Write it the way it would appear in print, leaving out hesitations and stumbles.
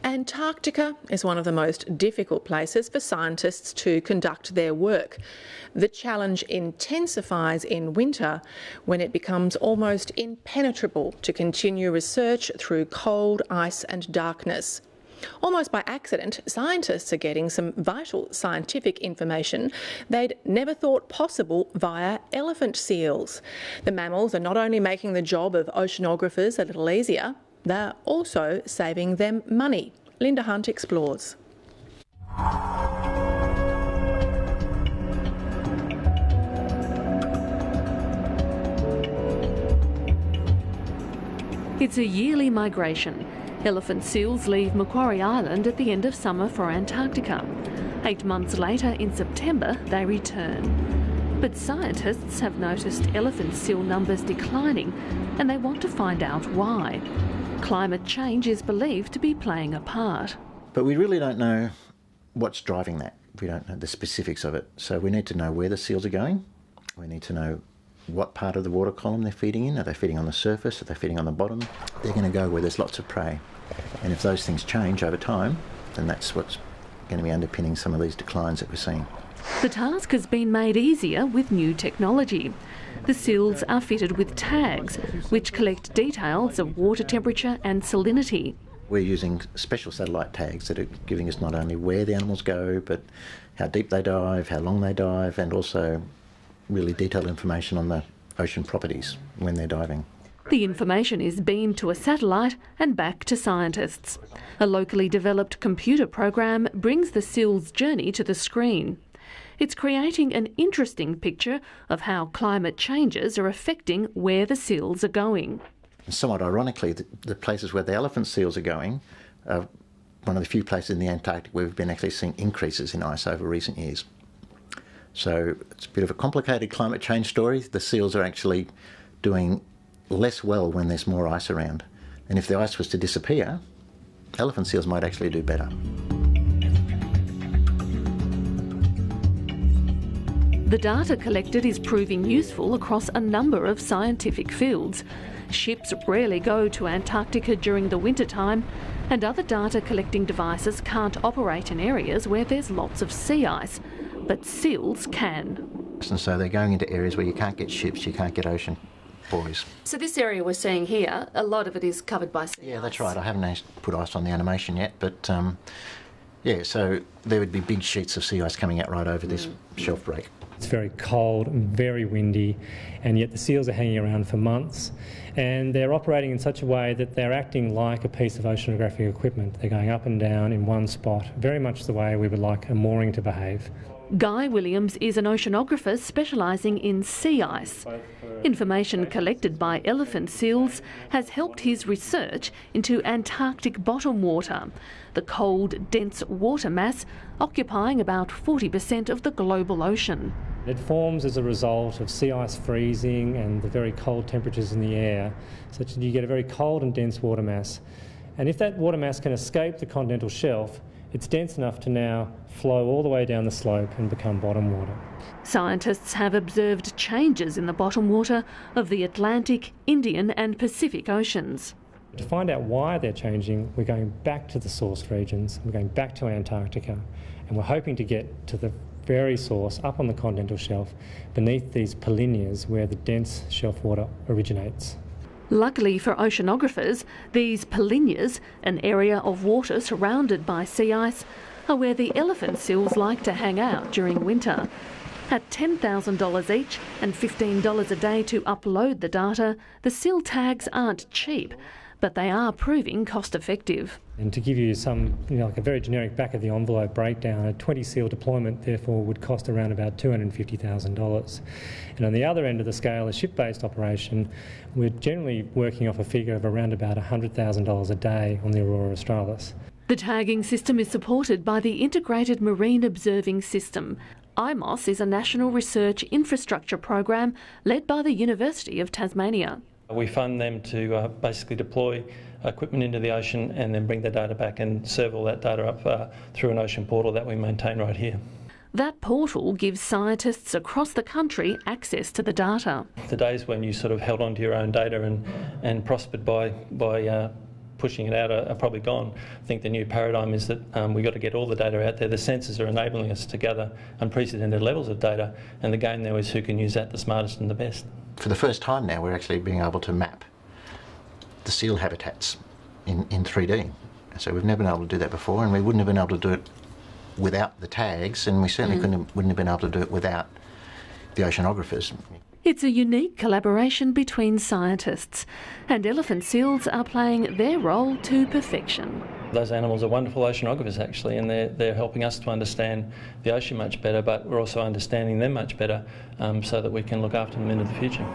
Antarctica is one of the most difficult places for scientists to conduct their work. The challenge intensifies in winter when it becomes almost impenetrable to continue research through cold, ice and darkness. Almost by accident, scientists are getting some vital scientific information they'd never thought possible via elephant seals. The mammals are not only making the job of oceanographers a little easier, they're also saving them money. Linda Hunt explores. It's a yearly migration. Elephant seals leave Macquarie Island at the end of summer for Antarctica. 8 months later, in September, they return. But scientists have noticed elephant seal numbers declining, and they want to find out why. Climate change is believed to be playing a part. But we really don't know what's driving that. We don't know the specifics of it. So we need to know where the seals are going. We need to know what part of the water column they're feeding in. Are they feeding on the surface? Are they feeding on the bottom? They're going to go where there's lots of prey. And if those things change over time, then that's what's going to be underpinning some of these declines that we're seeing. The task has been made easier with new technology. The seals are fitted with tags, which collect details of water temperature and salinity. We're using special satellite tags that are giving us not only where the animals go, but how deep they dive, how long they dive, and also really detailed information on the ocean properties when they're diving. The information is beamed to a satellite and back to scientists. A locally developed computer program brings the seal's journey to the screen. It's creating an interesting picture of how climate changes are affecting where the seals are going. Somewhat ironically, the places where the elephant seals are going are one of the few places in the Antarctic where we've been actually seeing increases in ice over recent years. So it's a bit of a complicated climate change story. The seals are actually doing less well when there's more ice around. And if the ice was to disappear, elephant seals might actually do better. The data collected is proving useful across a number of scientific fields. Ships rarely go to Antarctica during the wintertime, and other data collecting devices can't operate in areas where there's lots of sea ice, but seals can. And so they're going into areas where you can't get ships, you can't get ocean buoys. So this area we're seeing here, a lot of it is covered by sea ice. Yeah, that's right. I haven't put ice on the animation yet, but yeah, so there would be big sheets of sea ice coming out right over this shelf break. It's very cold and very windy, and yet the seals are hanging around for months, and they're operating in such a way that they're acting like a piece of oceanographic equipment. They're going up and down in one spot, very much the way we would like a mooring to behave. Guy Williams is an oceanographer specialising in sea ice. Information collected by elephant seals has helped his research into Antarctic bottom water, the cold, dense water mass occupying about 40% of the global ocean. It forms as a result of sea ice freezing and the very cold temperatures in the air, such that you get a very cold and dense water mass. And if that water mass can escape the continental shelf, it's dense enough to now flow all the way down the slope and become bottom water. Scientists have observed changes in the bottom water of the Atlantic, Indian and Pacific Oceans. To find out why they're changing, we're going back to the source regions, we're going back to Antarctica, and we're hoping to get to the very source up on the continental shelf beneath these polynyas where the dense shelf water originates. Luckily for oceanographers, these polynyas, an area of water surrounded by sea ice, are where the elephant seals like to hang out during winter. At $10,000 each and $15 a day to upload the data, the seal tags aren't cheap, but they are proving cost-effective. And to give you some, like a very generic back-of-the-envelope breakdown, a 20 seal deployment therefore would cost around about $250,000. And on the other end of the scale, a ship-based operation, we're generally working off a figure of around about $100,000 a day on the Aurora Australis. The tagging system is supported by the Integrated Marine Observing System. IMOS is a national research infrastructure program led by the University of Tasmania. We fund them to basically deploy equipment into the ocean and then bring the data back and serve all that data up through an ocean portal that we maintain right here. That portal gives scientists across the country access to the data. The days when you sort of held on to your own data and prospered by pushing it out are probably gone. I think the new paradigm is that we've got to get all the data out there. The sensors are enabling us to gather unprecedented levels of data, and the game now is who can use that the smartest and the best. For the first time now, we're actually being able to map the seal habitats in 3D. So we've never been able to do that before, and we wouldn't have been able to do it without the tags, and we certainly wouldn't have been able to do it without the oceanographers. It's a unique collaboration between scientists, and elephant seals are playing their role to perfection. Those animals are wonderful oceanographers actually, and they're helping us to understand the ocean much better, but we're also understanding them much better so that we can look after them into the future.